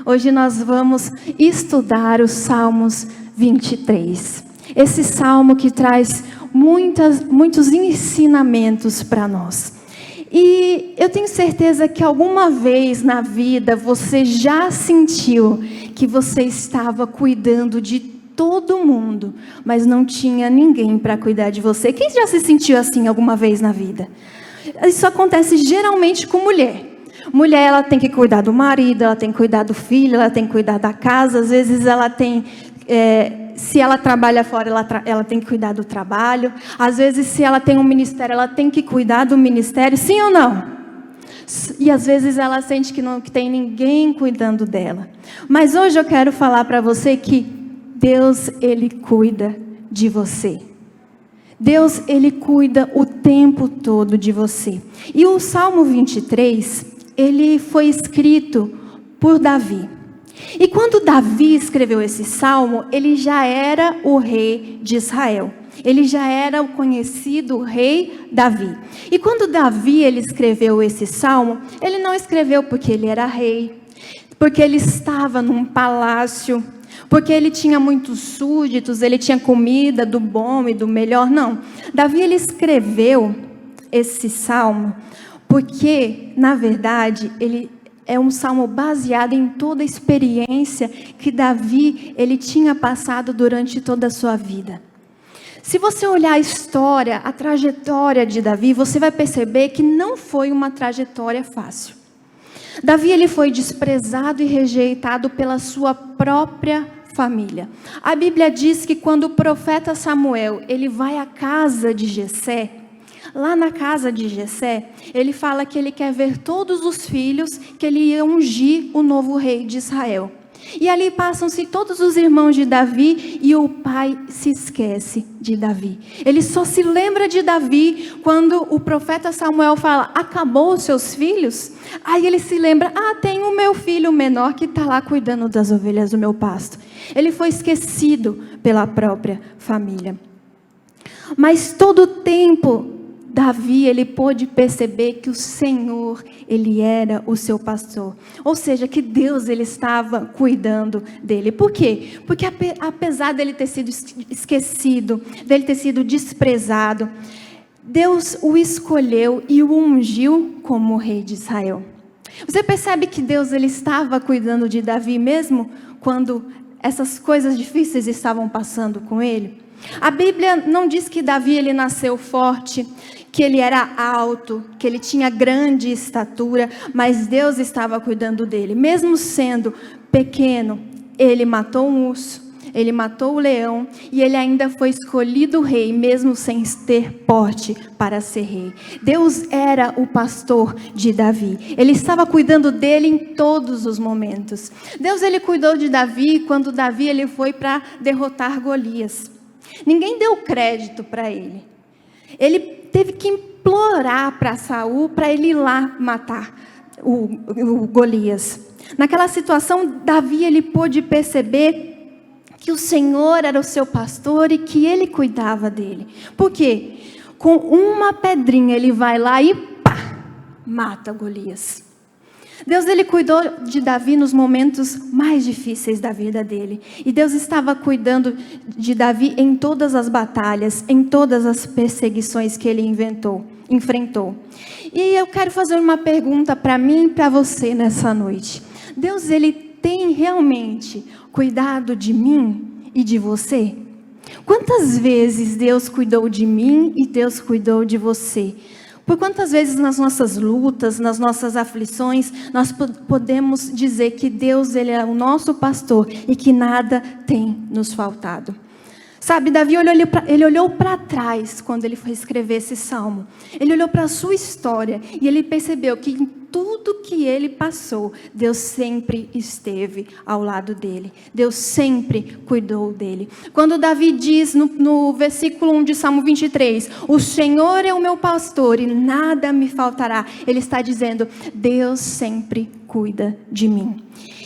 Hoje nós vamos estudar os Salmos 23. Esse salmo que traz muitos ensinamentos para nós. E eu tenho certeza que alguma vez na vida você já sentiu que você estava cuidando de todo mundo, mas não tinha ninguém para cuidar de você. Quem já se sentiu assim alguma vez na vida? Isso acontece geralmente com mulher. Mulher, ela tem que cuidar do marido, ela tem que cuidar do filho, ela tem que cuidar da casa. Às vezes ela tem, se ela trabalha fora, ela tem que cuidar do trabalho. Às vezes, se ela tem um ministério, ela tem que cuidar do ministério, sim ou não? E às vezes ela sente que não tem ninguém cuidando dela. Mas hoje eu quero falar para você que Deus, Ele cuida de você. Deus, Ele cuida o tempo todo de você. E o Salmo 23, ele foi escrito por Davi. E quando Davi escreveu esse salmo, ele já era o rei de Israel. Ele já era o conhecido rei Davi. E quando Davi ele escreveu esse salmo, ele não escreveu porque ele era rei, porque ele estava num palácio, porque ele tinha muitos súditos, ele tinha comida do bom e do melhor. Não. Davi ele escreveu esse salmo porque, na verdade, ele é um salmo baseado em toda a experiência que Davi ele tinha passado durante toda a sua vida. Se você olhar a história, a trajetória de Davi, você vai perceber que não foi uma trajetória fácil. Davi ele foi desprezado e rejeitado pela sua própria família. A Bíblia diz que quando o profeta Samuel ele vai à casa de Jessé, lá na casa de Jessé, ele fala que ele quer ver todos os filhos, que ele ia ungir o novo rei de Israel. E ali passam-se todos os irmãos de Davi e o pai se esquece de Davi. Ele só se lembra de Davi quando o profeta Samuel fala, acabou os seus filhos? Aí ele se lembra, tem o meu filho menor que está lá cuidando das ovelhas do meu pasto. Ele foi esquecido pela própria família. Mas todo o tempo, Davi, ele pôde perceber que o Senhor, ele era o seu pastor. Ou seja, que Deus, ele estava cuidando dele. Por quê? Porque apesar dele ter sido esquecido, dele ter sido desprezado, Deus o escolheu e o ungiu como rei de Israel. Você percebe que Deus, ele estava cuidando de Davi mesmo quando essas coisas difíceis estavam passando com ele? A Bíblia não diz que Davi ele nasceu forte, que ele era alto, que ele tinha grande estatura, mas Deus estava cuidando dele. Mesmo sendo pequeno, ele matou um urso, ele matou o leão e ele ainda foi escolhido rei, mesmo sem ter porte para ser rei. Deus era o pastor de Davi. Ele estava cuidando dele em todos os momentos. Deus ele cuidou de Davi quando Davi ele foi para derrotar Golias. Ninguém deu crédito para ele. Ele teve que implorar para Saul para ele ir lá matar o Golias. Naquela situação, Davi ele pôde perceber que o Senhor era o seu pastor e que ele cuidava dele. Por quê? Com uma pedrinha ele vai lá e mata Golias. Deus ele cuidou de Davi nos momentos mais difíceis da vida dele. E Deus estava cuidando de Davi em todas as batalhas, em todas as perseguições que ele enfrentou. E eu quero fazer uma pergunta para mim e para você nessa noite. Deus ele tem realmente cuidado de mim e de você? Quantas vezes Deus cuidou de mim e Deus cuidou de você? Por quantas vezes nas nossas lutas, nas nossas aflições, nós podemos dizer que Deus ele é o nosso pastor e que nada tem nos faltado? Sabe, Davi ele olhou para trás quando ele foi escrever esse salmo. Ele olhou para a sua história e ele percebeu que em tudo que ele passou, Deus sempre esteve ao lado dele. Deus sempre cuidou dele. Quando Davi diz no versículo 1 de Salmo 23, o Senhor é o meu pastor e nada me faltará. Ele está dizendo, Deus sempre cuida de mim.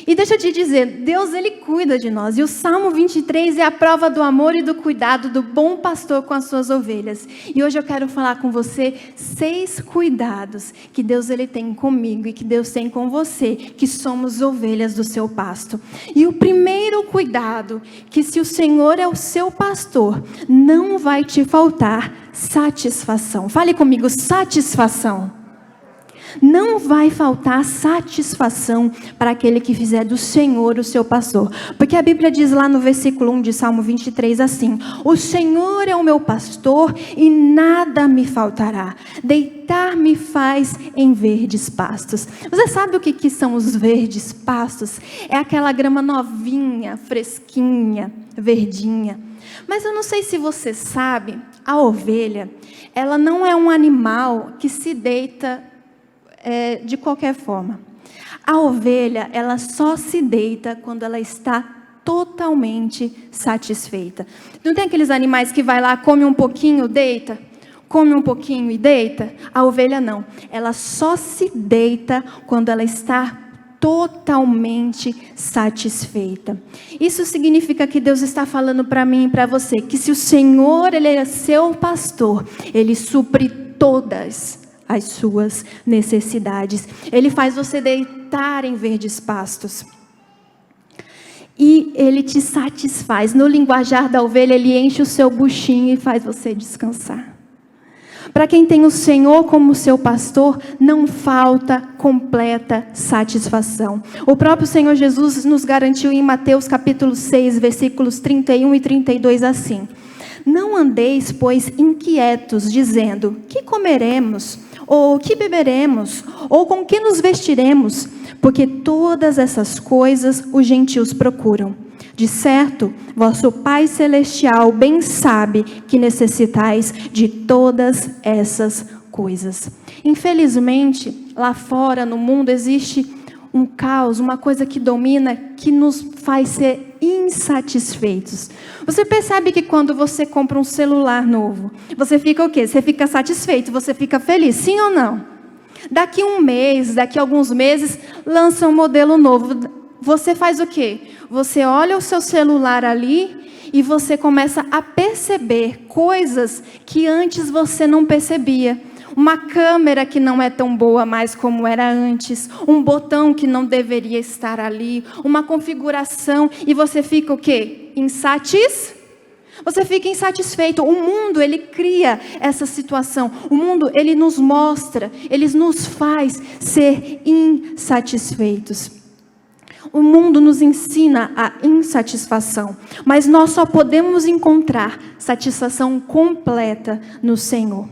E deixa eu te dizer, Deus, Ele cuida de nós. E o Salmo 23 é a prova do amor e do cuidado do bom pastor com as suas ovelhas. E hoje eu quero falar com você 6 cuidados que Deus Ele tem comigo e que Deus tem com você, que somos ovelhas do seu pasto. E o primeiro cuidado, que se o Senhor é o seu pastor, não vai te faltar satisfação. Fale comigo, satisfação. Não vai faltar satisfação para aquele que fizer do Senhor o seu pastor. Porque a Bíblia diz lá no versículo 1 de Salmo 23 assim: o Senhor é o meu pastor e nada me faltará. Deitar-me faz em verdes pastos. Você sabe o que são os verdes pastos? É aquela grama novinha, fresquinha, verdinha. Mas eu não sei se você sabe, a ovelha, ela não é um animal que se deita de qualquer forma. A ovelha, ela só se deita quando ela está totalmente satisfeita. Não tem aqueles animais que vai lá, come um pouquinho, deita? Come um pouquinho e deita? A ovelha não. Ela só se deita quando ela está totalmente satisfeita. Isso significa que Deus está falando para mim e para você, que se o Senhor, Ele é seu pastor, Ele supre todas as suas necessidades. Ele faz você deitar em verdes pastos. E Ele te satisfaz. No linguajar da ovelha, Ele enche o seu buchinho e faz você descansar. Para quem tem o Senhor como seu pastor, não falta completa satisfação. O próprio Senhor Jesus nos garantiu em Mateus capítulo 6, versículos 31 e 32 assim: não andeis, pois, inquietos, dizendo, que comeremos? Ou que beberemos? Ou com que nos vestiremos? Porque todas essas coisas os gentios procuram. De certo, vosso Pai Celestial bem sabe que necessitais de todas essas coisas. Infelizmente, lá fora no mundo existe um caos, uma coisa que domina, que nos faz ser insatisfeitos. Você percebe que quando você compra um celular novo, você fica o quê? Você fica satisfeito, você fica feliz, sim ou não? Daqui um mês, daqui alguns meses, lança um modelo novo. Você faz o quê? Você olha o seu celular ali e você começa a perceber coisas que antes você não percebia. Uma câmera que não é tão boa mais como era antes, um botão que não deveria estar ali, uma configuração, e você fica o quê? Você fica insatisfeito. O mundo, ele cria essa situação. O mundo, ele nos mostra, ele nos faz ser insatisfeitos. O mundo nos ensina a insatisfação, mas nós só podemos encontrar satisfação completa no Senhor,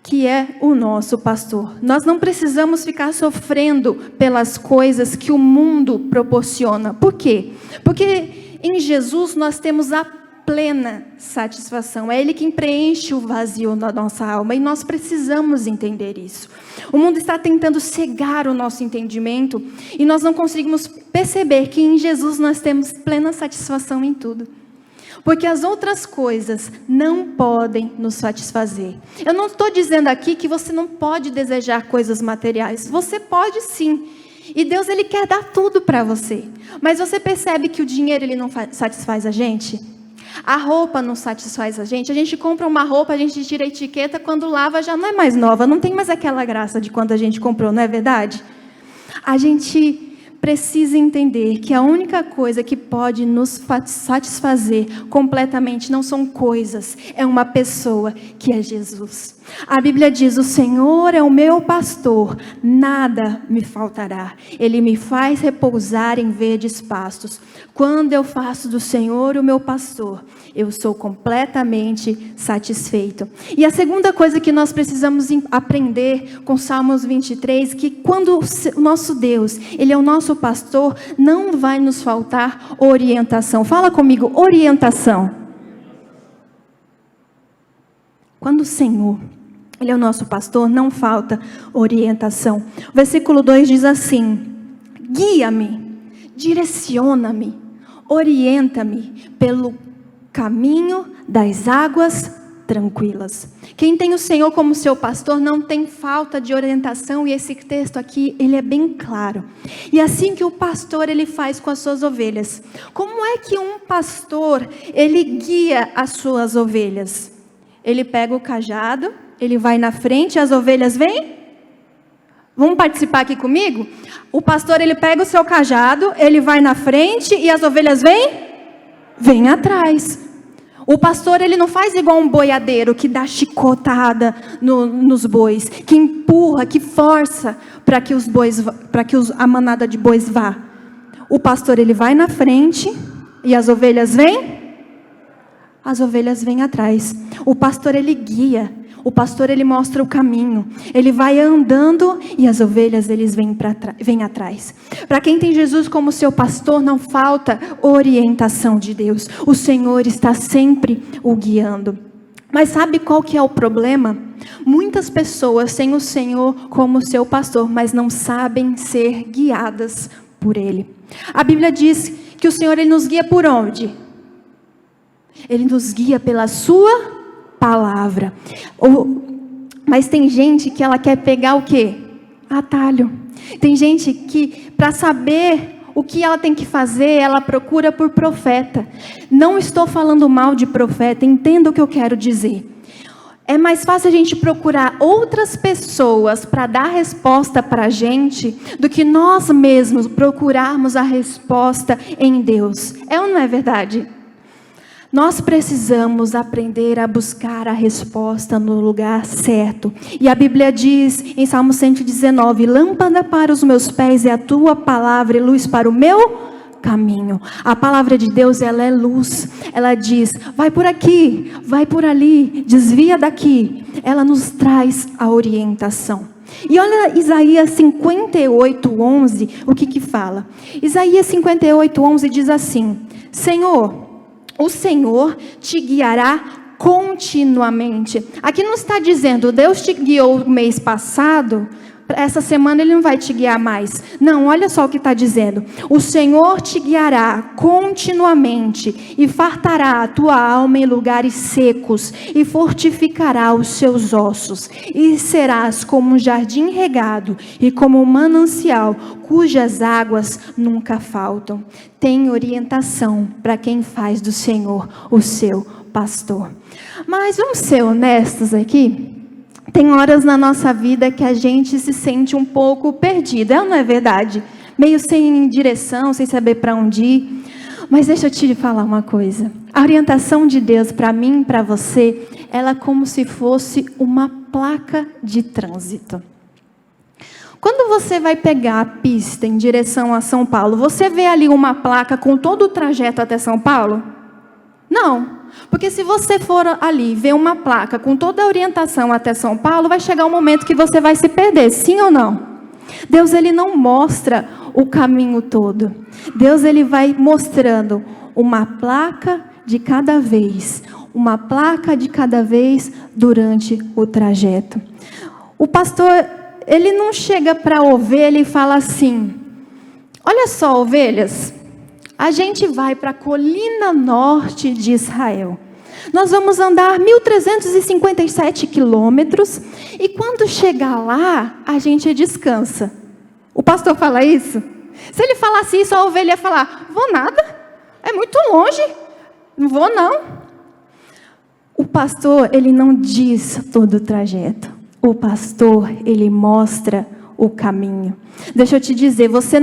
que é o nosso pastor. Nós não precisamos ficar sofrendo pelas coisas que o mundo proporciona. Por quê? Porque em Jesus nós temos a plena satisfação. É Ele quem preenche o vazio na nossa alma, e nós precisamos entender isso. O mundo está tentando cegar o nosso entendimento, e nós não conseguimos perceber que em Jesus nós temos plena satisfação em tudo. Porque as outras coisas não podem nos satisfazer. Eu não estou dizendo aqui que você não pode desejar coisas materiais. Você pode sim. E Deus, Ele quer dar tudo para você. Mas você percebe que o dinheiro, ele não satisfaz a gente? A roupa não satisfaz a gente compra uma roupa, a gente tira a etiqueta, quando lava já não é mais nova, não tem mais aquela graça de quando a gente comprou, não é verdade? A gente precisa entender que a única coisa que pode nos satisfazer completamente não são coisas, é uma pessoa, que é Jesus. A Bíblia diz, o Senhor é o meu pastor, nada me faltará. Ele me faz repousar em verdes pastos. Quando eu faço do Senhor o meu pastor, eu sou completamente satisfeito. E a segunda coisa que nós precisamos aprender com Salmos 23, que quando o nosso Deus, Ele é o nosso pastor, não vai nos faltar orientação. Fala comigo, orientação. Quando o Senhor, Ele é o nosso pastor, não falta orientação. O versículo 2 diz assim, guia-me, direciona-me, orienta-me pelo caminho das águas tranquilas. Quem tem o Senhor como seu pastor não tem falta de orientação, e esse texto aqui, ele é bem claro. E assim que o pastor, ele faz com as suas ovelhas. Como é que um pastor, ele guia as suas ovelhas? Ele pega o cajado, ele vai na frente e as ovelhas vêm? Vamos participar aqui comigo? O pastor, ele pega o seu cajado, ele vai na frente e as ovelhas vêm atrás. O pastor, ele não faz igual um boiadeiro que dá chicotada nos bois, que empurra, que força para que a manada de bois vá. O pastor, ele vai na frente e as ovelhas vêm? As ovelhas vêm atrás. O pastor, ele guia. O pastor, ele mostra o caminho. Ele vai andando e as ovelhas, eles vêm atrás. Para quem tem Jesus como seu pastor, não falta orientação de Deus. O Senhor está sempre o guiando. Mas sabe qual que é o problema? Muitas pessoas têm o Senhor como seu pastor, mas não sabem ser guiadas por Ele. A Bíblia diz que o Senhor, ele nos guia por onde? Ele nos guia pela sua palavra. Mas tem gente que ela quer pegar o quê? Atalho. Tem gente que, para saber o que ela tem que fazer, ela procura por profeta. Não estou falando mal de profeta, entenda o que eu quero dizer. É mais fácil a gente procurar outras pessoas para dar resposta para a gente do que nós mesmos procurarmos a resposta em Deus. É ou não é verdade? Nós precisamos aprender a buscar a resposta no lugar certo. E a Bíblia diz em Salmo 119, lâmpada para os meus pés é a tua palavra e luz para o meu caminho. A palavra de Deus, ela é luz. Ela diz, vai por aqui, vai por ali, desvia daqui. Ela nos traz a orientação. E olha Isaías 58:11, o que fala? Isaías 58:11 diz assim, o Senhor te guiará continuamente. Aqui não está dizendo, Deus te guiou o mês passado, essa semana Ele não vai te guiar mais. Não, olha só o que está dizendo. O Senhor te guiará continuamente e fartará a tua alma em lugares secos e fortificará os seus ossos. E serás como um jardim regado e como um manancial cujas águas nunca faltam. Tem orientação para quem faz do Senhor o seu pastor. Mas vamos ser honestos aqui? Tem horas na nossa vida que a gente se sente um pouco perdido, não é verdade? Meio sem direção, sem saber para onde ir. Mas deixa eu te falar uma coisa. A orientação de Deus para mim e para você, ela é como se fosse uma placa de trânsito. Quando você vai pegar a pista em direção a São Paulo, você vê ali uma placa com todo o trajeto até São Paulo? Não. Porque se você for ali ver uma placa com toda a orientação até São Paulo, vai chegar um momento que você vai se perder, sim ou não? Deus, ele não mostra o caminho todo. Deus, ele vai mostrando uma placa de cada vez. Uma placa de cada vez durante o trajeto. O pastor, ele não chega para a ovelha e fala assim, olha só, ovelhas, a gente vai para a colina norte de Israel. Nós vamos andar 1.357 quilômetros e quando chegar lá, a gente descansa. O pastor fala isso? Se ele falasse isso, a ovelha ia falar, vou nada, é muito longe, não vou não. O pastor, ele não diz todo o trajeto. O pastor, ele mostra o caminho. Deixa eu te dizer, você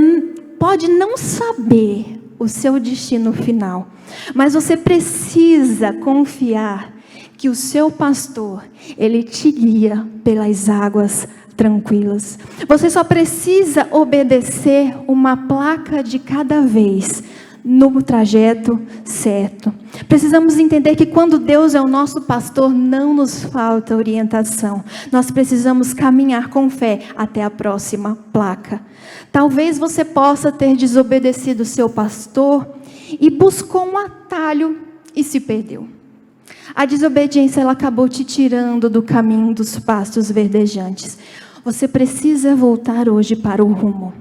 pode não saber o seu destino final, mas você precisa confiar que o seu pastor, ele te guia pelas águas tranquilas. Você só precisa obedecer uma placa de cada vez no trajeto certo. Precisamos entender que quando Deus é o nosso pastor, não nos falta orientação. Nós precisamos caminhar com fé até a próxima placa. Talvez você possa ter desobedecido o seu pastor e buscou um atalho e se perdeu. A desobediência, ela acabou te tirando do caminho dos pastos verdejantes. Você precisa voltar hoje para o rumo.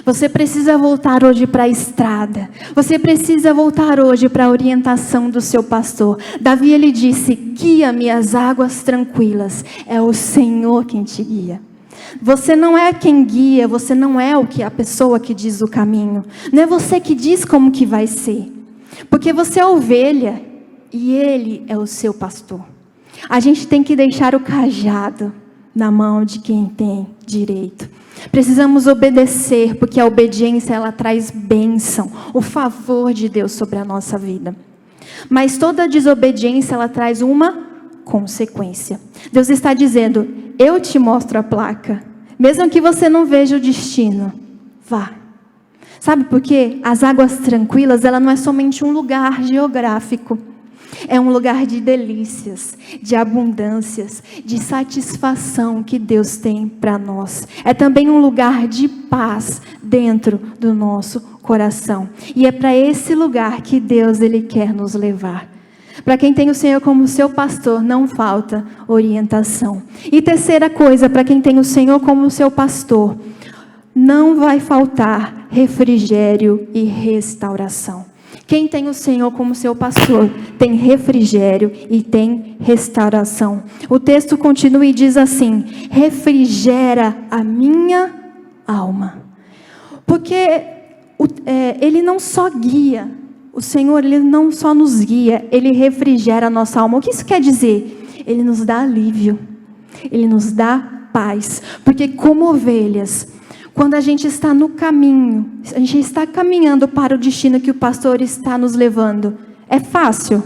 Você precisa voltar hoje para a estrada. Você precisa voltar hoje para a orientação do seu pastor. Davi, ele disse: guia-me às águas tranquilas. É o Senhor quem te guia. Você não é quem guia, você não é a pessoa que diz o caminho. Não é você que diz como que vai ser. Porque você é ovelha e Ele é o seu pastor. A gente tem que deixar o cajado na mão de quem tem direito. Precisamos obedecer, porque a obediência ela traz bênção, o favor de Deus sobre a nossa vida. Mas toda desobediência ela traz uma consequência. Deus está dizendo: eu te mostro a placa, mesmo que você não veja o destino, vá. Sabe por quê? As águas tranquilas, ela não é somente um lugar geográfico. É um lugar de delícias, de abundâncias, de satisfação que Deus tem para nós. É também um lugar de paz dentro do nosso coração. E é para esse lugar que Deus ele quer nos levar. Para quem tem o Senhor como seu pastor, não falta orientação. E terceira coisa, para quem tem o Senhor como seu pastor, não vai faltar refrigério e restauração. Quem tem o Senhor como seu pastor, tem refrigério e tem restauração. O texto continua e diz assim: refrigera a minha alma. Porque Ele não só guia, o Senhor Ele não só nos guia, Ele refrigera a nossa alma. O que isso quer dizer? Ele nos dá alívio, Ele nos dá paz. Porque como ovelhas, quando a gente está no caminho, a gente está caminhando para o destino que o pastor está nos levando, é fácil?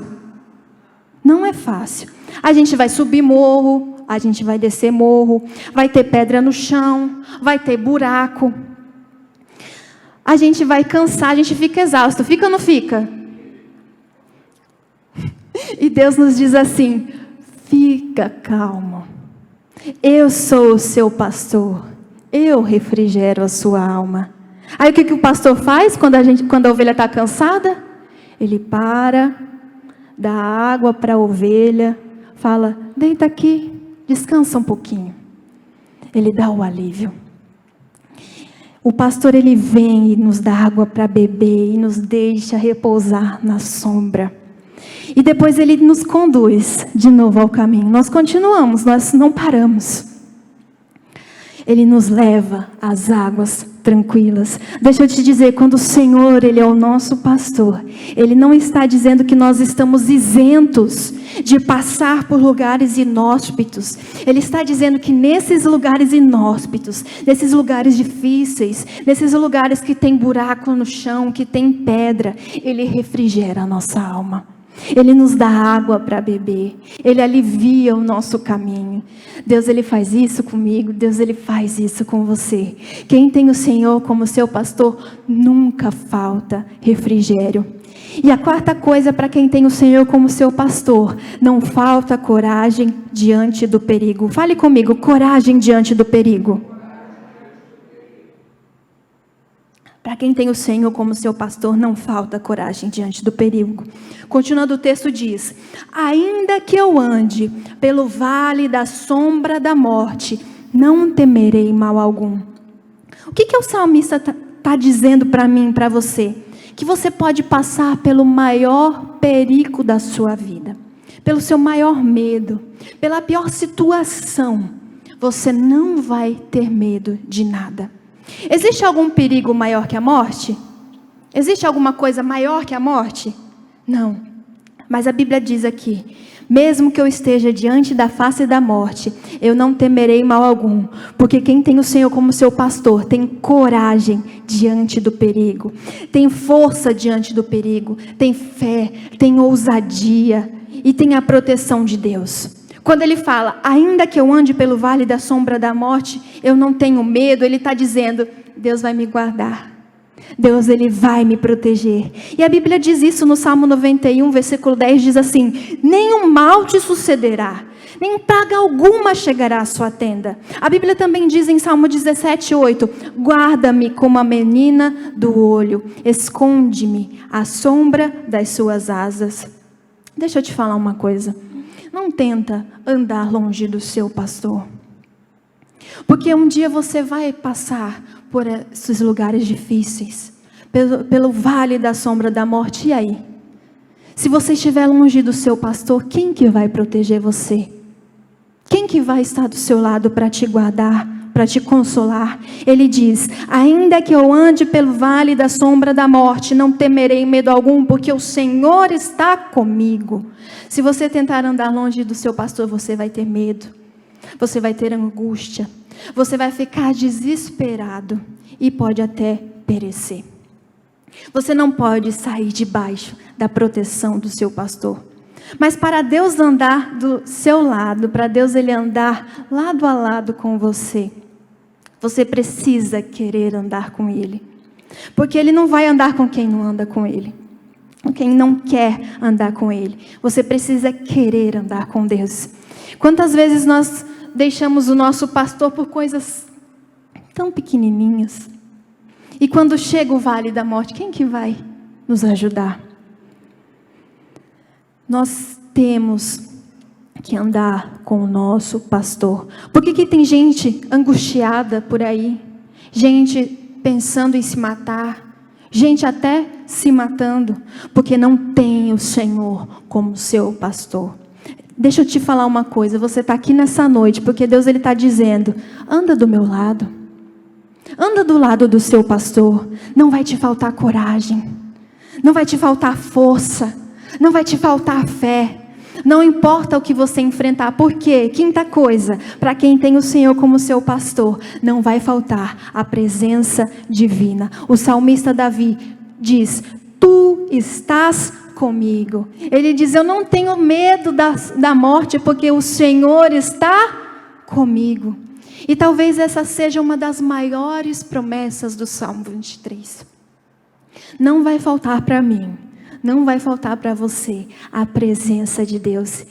Não é fácil. A gente vai subir morro, a gente vai descer morro, vai ter pedra no chão, vai ter buraco. A gente vai cansar, a gente fica exausto. Fica ou não fica? E Deus nos diz assim: fica calmo. Eu sou o seu pastor. Eu refrigero a sua alma. Aí o que o pastor faz quando a ovelha está cansada? Ele para, dá água para a ovelha, fala: deita aqui, descansa um pouquinho. Ele dá o alívio. O pastor ele vem e nos dá água para beber e nos deixa repousar na sombra. E depois ele nos conduz de novo ao caminho. Nós continuamos, nós não paramos. Ele nos leva às águas tranquilas. Deixa eu te dizer, quando o Senhor, Ele é o nosso pastor, Ele não está dizendo que nós estamos isentos de passar por lugares inóspitos. Ele está dizendo que nesses lugares inóspitos, nesses lugares difíceis, nesses lugares que tem buraco no chão, que tem pedra, Ele refrigera a nossa alma. Ele nos dá água para beber. Ele alivia o nosso caminho. Deus, Ele faz isso comigo. Deus, Ele faz isso com você. Quem tem o Senhor como seu pastor, nunca falta refrigério. E a quarta coisa para quem tem o Senhor como seu pastor, não falta coragem diante do perigo. Fale comigo, coragem diante do perigo. Para quem tem o Senhor como seu pastor, não falta coragem diante do perigo. Continuando o texto diz: ainda que eu ande pelo vale da sombra da morte, não temerei mal algum. O que o salmista está dizendo para mim, para você? Que você pode passar pelo maior perigo da sua vida, pelo seu maior medo, pela pior situação, você não vai ter medo de nada. Existe algum perigo maior que a morte? Existe alguma coisa maior que a morte? Não. Mas a Bíblia diz aqui: mesmo que eu esteja diante da face da morte, eu não temerei mal algum, porque quem tem o Senhor como seu pastor, tem coragem diante do perigo, tem força diante do perigo, tem fé, tem ousadia e tem a proteção de Deus. Quando ele fala, ainda que eu ande pelo vale da sombra da morte, eu não tenho medo, ele está dizendo, Deus vai me guardar. Deus, Ele vai me proteger. E a Bíblia diz isso no Salmo 91, versículo 10, diz assim: nenhum mal te sucederá, nem praga alguma chegará à sua tenda. A Bíblia também diz em Salmo 17, 8, guarda-me como a menina do olho, esconde-me à sombra das suas asas. Deixa eu te falar uma coisa. Não tenta andar longe do seu pastor. Porque um dia você vai passar por esses lugares difíceis, pelo vale da sombra da morte, e aí? Se você estiver longe do seu pastor, quem que vai proteger você? Quem que vai estar do seu lado para te guardar, para te consolar? Ele diz: ainda que eu ande pelo vale da sombra da morte, não temerei medo algum, porque o Senhor está comigo. Se você tentar andar longe do seu pastor, você vai ter medo, você vai ter angústia, você vai ficar desesperado e pode até perecer. Você não pode sair debaixo da proteção do seu pastor. Mas para Deus andar do seu lado, para Deus Ele andar lado a lado com você, você precisa querer andar com Ele. Porque Ele não vai andar com quem não anda com Ele, com quem não quer andar com Ele. Você precisa querer andar com Deus. Quantas vezes nós deixamos o nosso pastor por coisas tão pequenininhas? E quando chega o vale da morte, quem que vai nos ajudar? Nós temos que andar com o nosso pastor. Por que tem gente angustiada por aí? Gente pensando em se matar? Gente até se matando? Porque não tem o Senhor como seu pastor. Deixa eu te falar uma coisa. Você está aqui nessa noite porque Deus está dizendo: anda do meu lado. Anda do lado do seu pastor. Não vai te faltar coragem. Não vai te faltar força. Não vai te faltar fé. Não importa o que você enfrentar. Por quê? Quinta coisa, para quem tem o Senhor como seu pastor, não vai faltar a presença divina. O salmista Davi diz: tu estás comigo. Ele diz: eu não tenho medo da morte, porque o Senhor está comigo. E talvez essa seja uma das maiores promessas do Salmo 23. Não vai faltar para mim, não vai faltar para você a presença de Deus.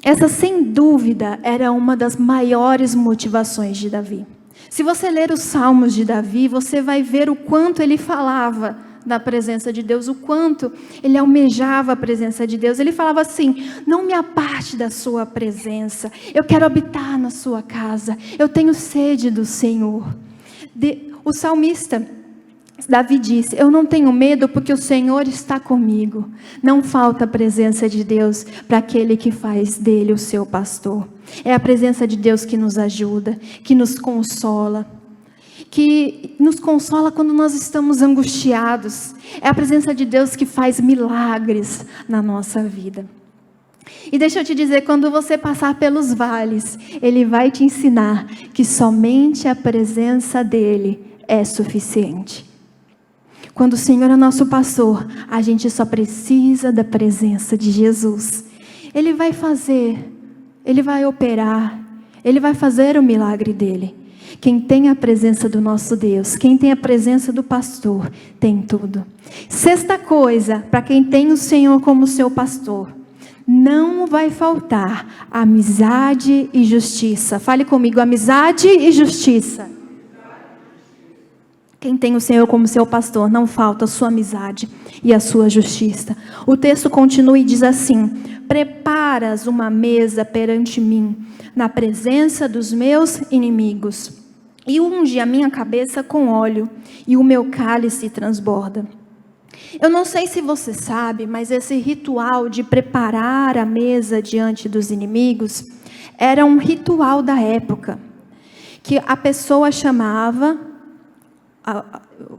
Essa, sem dúvida, era uma das maiores motivações de Davi. Se você ler os Salmos de Davi, você vai ver o quanto ele falava da presença de Deus, o quanto ele almejava a presença de Deus. Ele falava assim: não me aparte da sua presença, eu quero habitar na sua casa, eu tenho sede do Senhor. O salmista Davi disse: eu não tenho medo porque o Senhor está comigo. Não falta a presença de Deus para aquele que faz dele o seu pastor. É a presença de Deus que nos ajuda, que nos consola quando nós estamos angustiados. É a presença de Deus que faz milagres na nossa vida. E deixa eu te dizer, quando você passar pelos vales, Ele vai te ensinar que somente a presença dEle é suficiente. Quando o Senhor é nosso pastor, a gente só precisa da presença de Jesus. Ele vai fazer, Ele vai operar, Ele vai fazer o milagre dEle. Quem tem a presença do nosso Deus, quem tem a presença do pastor, tem tudo. Sexta coisa, para quem tem o Senhor como seu pastor, não vai faltar amizade e justiça. Fale comigo: amizade e justiça. Quem tem o Senhor como seu pastor, não falta a sua amizade e a sua justiça. O texto continua e diz assim: preparas uma mesa perante mim, na presença dos meus inimigos, e unge a minha cabeça com óleo, e o meu cálice transborda. Eu não sei se você sabe, mas esse ritual de preparar a mesa diante dos inimigos era um ritual da época, que a pessoa chamava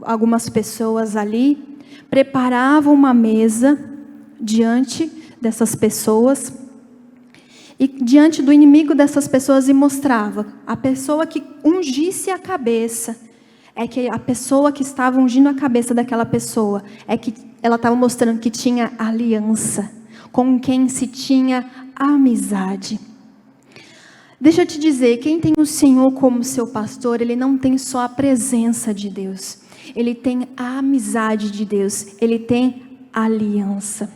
algumas pessoas ali, preparavam uma mesa diante dessas pessoas, e diante do inimigo dessas pessoas, e mostrava a pessoa que ungisse a cabeça, é que a pessoa que estava ungindo a cabeça daquela pessoa, é que ela estava mostrando que tinha aliança, com quem se tinha amizade. Deixa eu te dizer, quem tem o Senhor como seu pastor, ele não tem só a presença de Deus, ele tem a amizade de Deus, ele tem a aliança.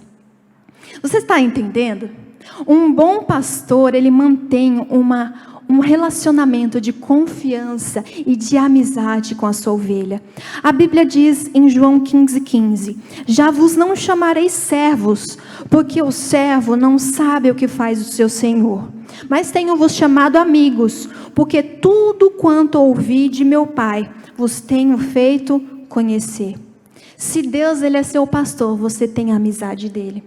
Você está entendendo? Um bom pastor, ele mantém um relacionamento de confiança e de amizade com a sua ovelha. A Bíblia diz em João 15:15: já vos não chamarei servos, porque o servo não sabe o que faz o seu senhor. Mas tenho-vos chamado amigos, porque tudo quanto ouvi de meu Pai vos tenho feito conhecer. Se Deus ele é seu pastor, você tem a amizade dele.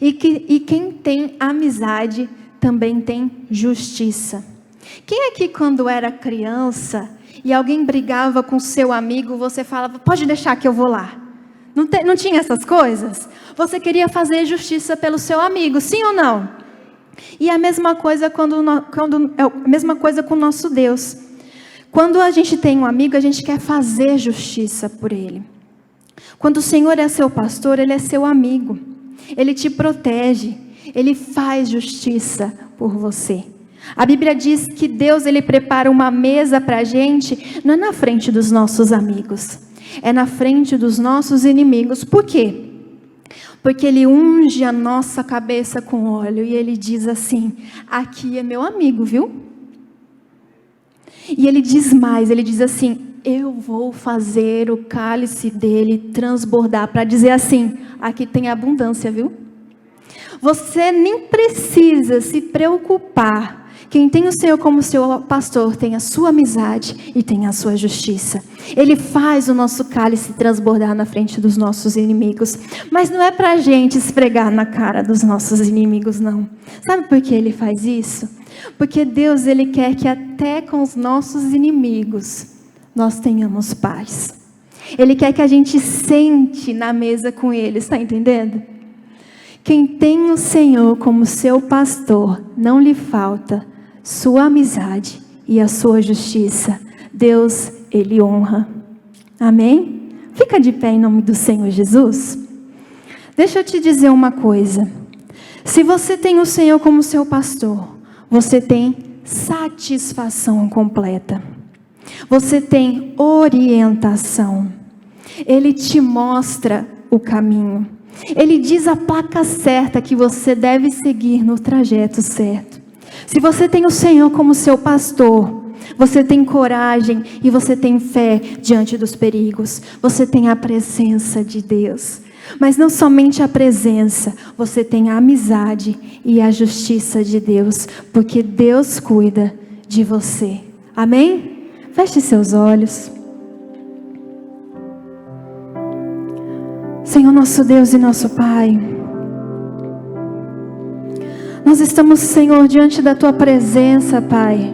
E quem tem amizade também tem justiça. Quem aqui quando era criança e alguém brigava com seu amigo, você falava, pode deixar que eu vou lá? Não tinha essas coisas? Você queria fazer justiça pelo seu amigo, sim ou não? E a mesma coisa a mesma coisa com o nosso Deus. Quando a gente tem um amigo, a gente quer fazer justiça por ele. Quando o Senhor é seu pastor, ele é seu amigo. Ele te protege, ele faz justiça por você. A Bíblia diz que Deus ele prepara uma mesa para a gente, não é na frente dos nossos amigos, é na frente dos nossos inimigos. Por quê? Porque ele unge a nossa cabeça com óleo e ele diz assim, aqui é meu amigo, viu? E ele diz mais, ele diz assim, eu vou fazer o cálice dele transbordar, para dizer assim, aqui tem abundância, viu? Você nem precisa se preocupar. Quem tem o Senhor como seu pastor tem a sua amizade e tem a sua justiça. Ele faz o nosso cálice transbordar na frente dos nossos inimigos. Mas não é para a gente esfregar na cara dos nossos inimigos, não. Sabe por que ele faz isso? Porque Deus ele quer que até com os nossos inimigos nós tenhamos paz. Ele quer que a gente sente na mesa com ele, está entendendo? Quem tem o Senhor como seu pastor, não lhe falta sua amizade e a sua justiça. Deus, ele honra. Amém? Fica de pé em nome do Senhor Jesus. Deixa eu te dizer uma coisa. Se você tem o Senhor como seu pastor, você tem satisfação completa. Você tem orientação. Ele te mostra o caminho. Ele diz a placa certa que você deve seguir no trajeto certo. Se você tem o Senhor como seu pastor, você tem coragem e você tem fé diante dos perigos. Você tem a presença de Deus. Mas não somente a presença, você tem a amizade e a justiça de Deus, porque Deus cuida de você. Amém? Feche seus olhos. Senhor nosso Deus e nosso Pai, nós estamos, Senhor, diante da Tua presença, Pai,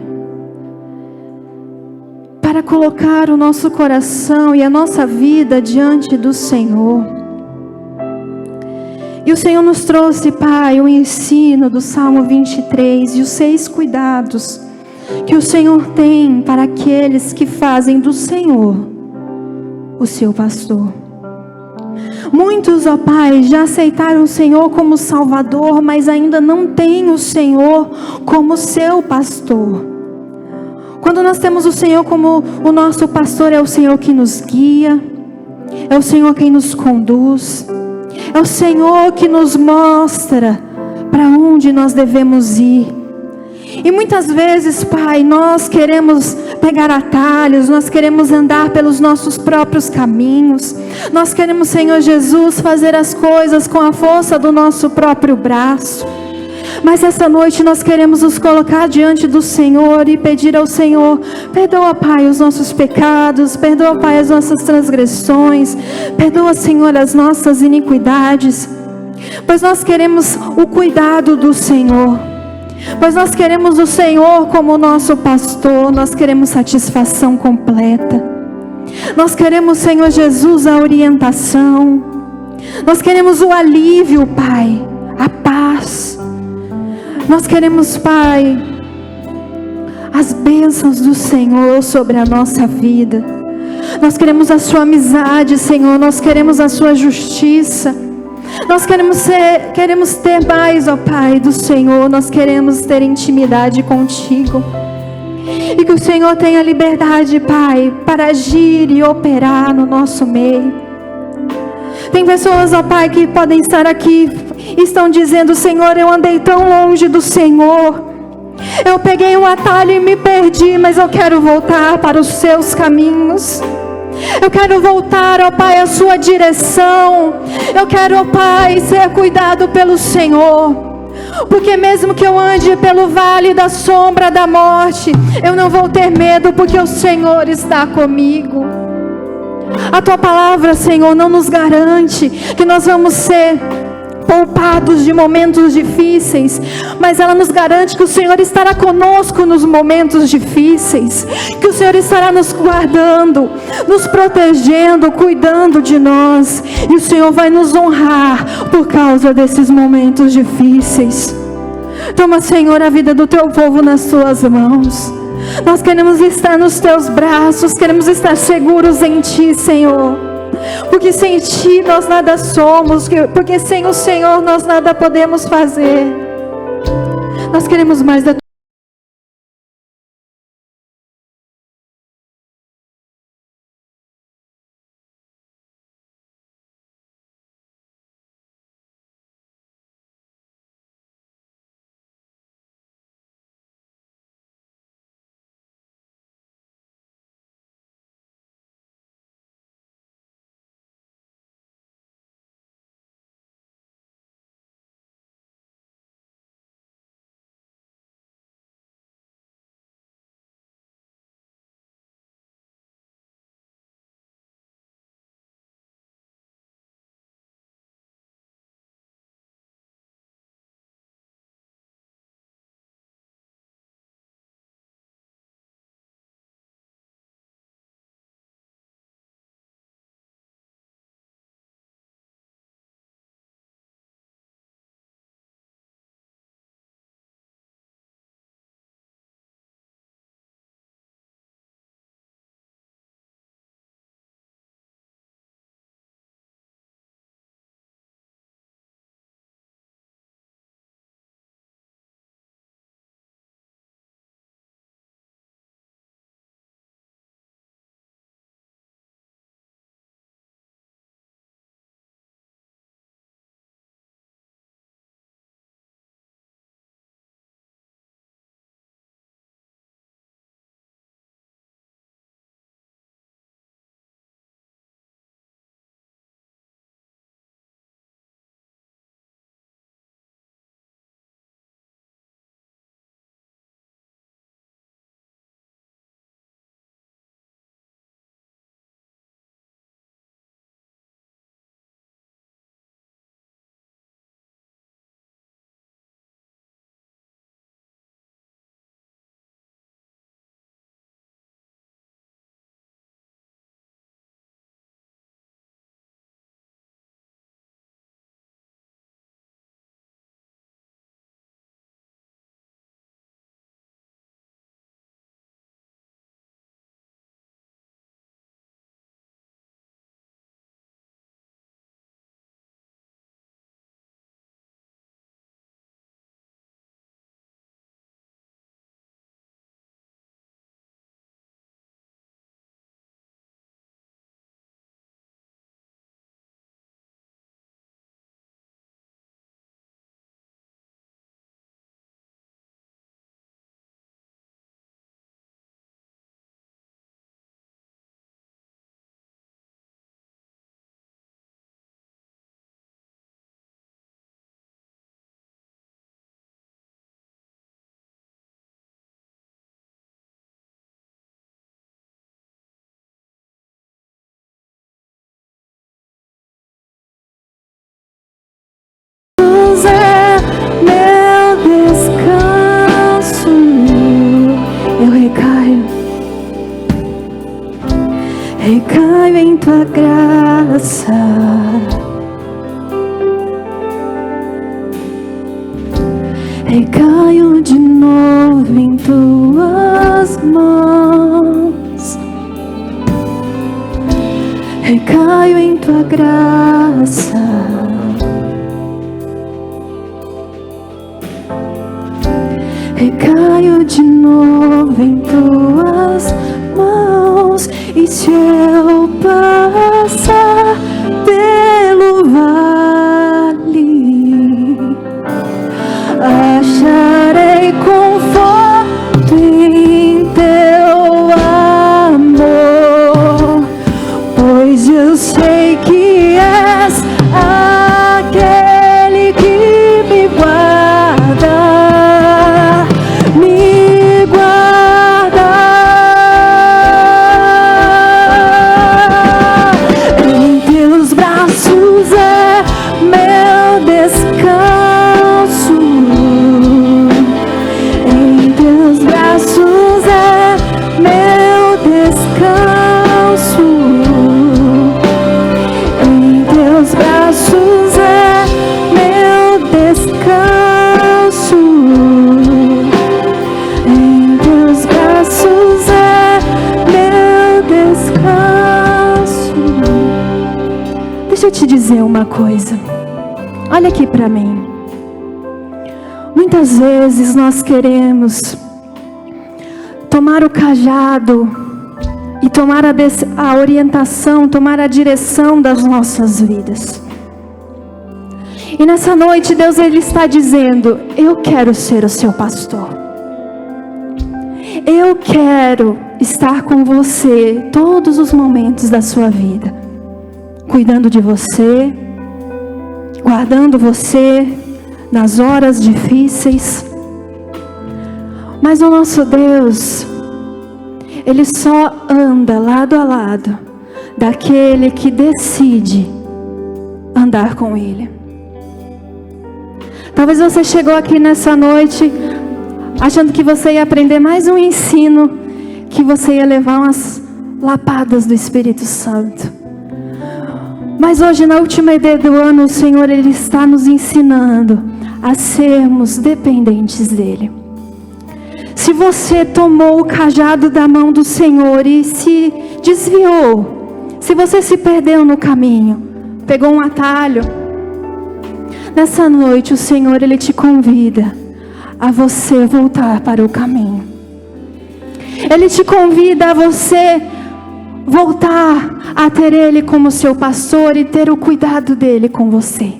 para colocar o nosso coração e a nossa vida diante do Senhor. E o Senhor nos trouxe, Pai, o ensino do Salmo 23 e os 6 cuidados que o Senhor tem para aqueles que fazem do Senhor o seu pastor. Muitos, ó Pai, já aceitaram o Senhor como Salvador, mas ainda não têm o Senhor como seu pastor. Quando nós temos o Senhor como o nosso pastor, é o Senhor que nos guia, é o Senhor quem nos conduz, é o Senhor que nos mostra para onde nós devemos ir. E muitas vezes, Pai, nós queremos pegar atalhos, nós queremos andar pelos nossos próprios caminhos, nós queremos, Senhor Jesus, fazer as coisas com a força do nosso próprio braço. Mas essa noite nós queremos nos colocar diante do Senhor e pedir ao Senhor, perdoa, Pai, os nossos pecados, perdoa, Pai, as nossas transgressões, perdoa, Senhor, as nossas iniquidades, pois nós queremos o cuidado do Senhor. Pois nós queremos o Senhor como nosso pastor, nós queremos satisfação completa. Nós queremos, Senhor Jesus, a orientação. Nós queremos o alívio, Pai, a paz. Nós queremos, Pai, as bênçãos do Senhor sobre a nossa vida. Nós queremos a sua amizade, Senhor, nós queremos a sua justiça. Nós queremos ter mais, ó Pai, do Senhor. Nós queremos ter intimidade contigo. E que o Senhor tenha liberdade, Pai, para agir e operar no nosso meio. Tem pessoas, ó Pai, que podem estar aqui e estão dizendo, Senhor, eu andei tão longe do Senhor. Eu peguei um atalho e me perdi, mas eu quero voltar para os seus caminhos. Eu quero voltar, ó Pai, à sua direção. Eu quero, ó Pai, ser cuidado pelo Senhor. Porque mesmo que eu ande pelo vale da sombra da morte, eu não vou ter medo, porque o Senhor está comigo. A tua palavra, Senhor, não nos garante que nós vamos ser poupados de momentos difíceis, mas ela nos garante que o Senhor estará conosco nos momentos difíceis, que o Senhor estará nos guardando, nos protegendo, cuidando de nós, e o Senhor vai nos honrar por causa desses momentos difíceis. Toma, Senhor, a vida do teu povo nas tuas mãos. Nós queremos estar nos teus braços, queremos estar seguros em ti, Senhor. Porque sem ti nós nada somos, porque sem o Senhor nós nada podemos fazer. Nós queremos mais da tua luz é meu descanso. Eu recaio em tua graça. Recaio de novo em tuas mãos. Recaio em tua graça. Recaio de novo em tuas mãos. E se eu passar pelo vale, acharei conforto dizer uma coisa. Olha aqui para mim. Muitas vezes nós queremos tomar o cajado e tomar a orientação, tomar a direção das nossas vidas. E nessa noite Deus ele está dizendo: eu quero ser o seu pastor. Eu quero estar com você todos os momentos da sua vida, cuidando de você, guardando você nas horas difíceis. Mas o nosso Deus, Ele só anda lado a lado daquele que decide andar com Ele. Talvez você chegou aqui nessa noite achando que você ia aprender mais um ensino, que você ia levar umas lapadas do Espírito Santo. Mas hoje, na última ideia do ano, o Senhor ele está nos ensinando a sermos dependentes dEle. Se você tomou o cajado da mão do Senhor e se desviou, se você se perdeu no caminho, pegou um atalho, nessa noite o Senhor ele te convida a você voltar para o caminho. Ele te convida a você voltar a ter Ele como seu pastor e ter o cuidado dele com você.